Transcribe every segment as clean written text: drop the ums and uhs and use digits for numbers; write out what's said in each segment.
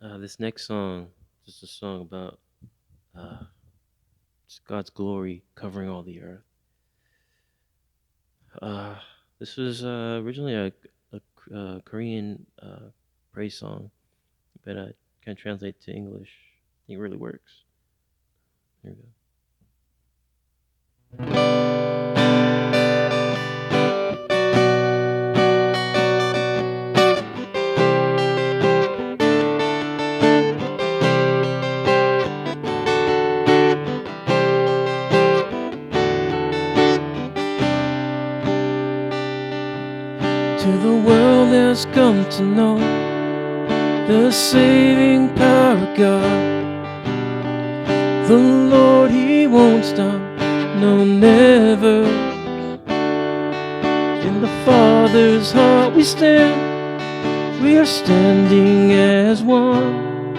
This next song, just a song about uh, just God's glory covering all the earth. Uh, this was originally a Korean praise song, but I can't translate to English. I think it really works. Here we go. To the world has come to know the saving power of God. The Lord, He won't stop, no, never. In the Father's heart we stand, we are standing as one.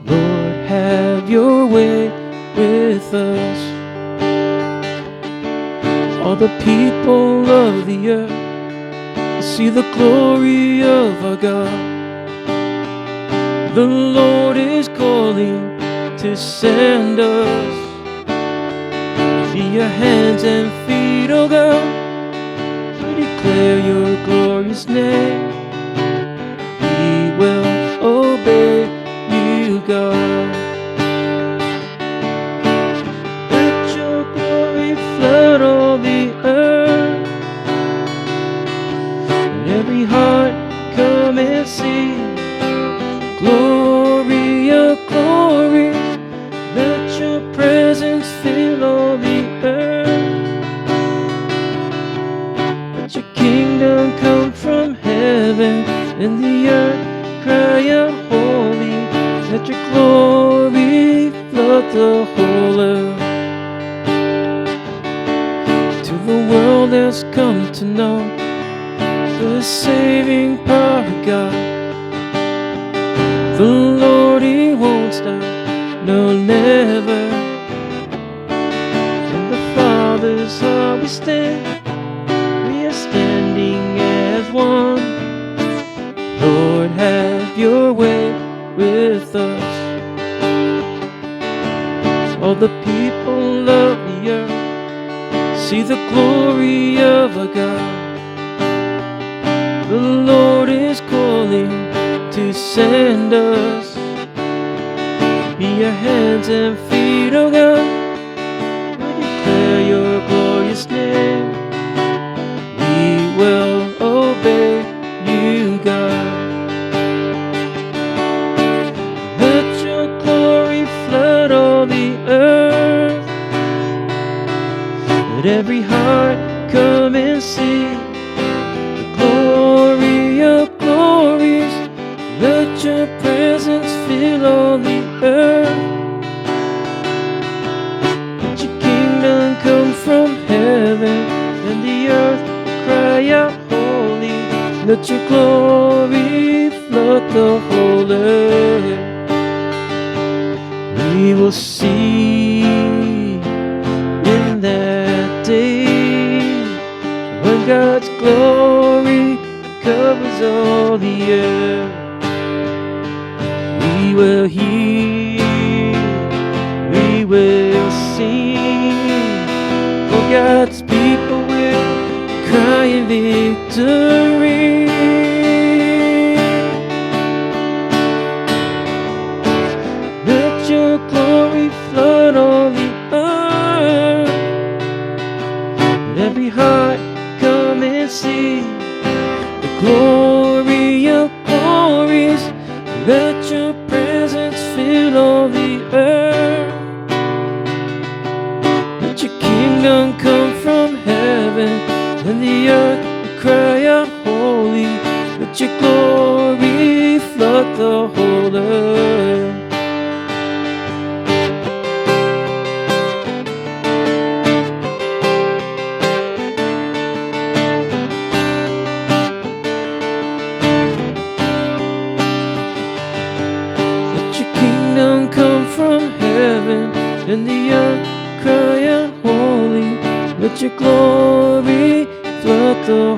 Lord, have your way with us. All the people of the earth see the glory of our God. The Lord is calling to send us. Be your hands and feet, oh God, to declare your glorious name. We will obey you, God. Let your glory flood all the earth. Let every heart come and see glory of glories. Let your presence fill all the earth. Let your kingdom come from heaven and the earth cry out holy. Let your glory flood the whole earth. To the world has come to know the saving power of God. The Lord, He won't stop, no, never. In the Father's heart we stand, we are standing as one. Lord, have your way with us. All the people of the earth see the glory of our God. The Lord is calling to send us. Be your hands and feet, oh God, we declare your glorious name. We will obey you, God. Let your glory flood all the earth. Let every heart come and see the glory of glories. Let your presence fill all the earth. Let your kingdom come from heaven and the earth cry out holy. Let your glory flood the whole earth. We will see in that day when God's glory covers all the earth. We will hear, we will sing, for God's people will cry in victory. Let your glory flood all the earth. Let every heart come and see the glory of glories. Let your presence fill all the earth. Let your kingdom come from heaven and the earth will cry out holy. Let your glory flood the whole earth. Come from heaven and the earth cry out holy. Let your glory flood the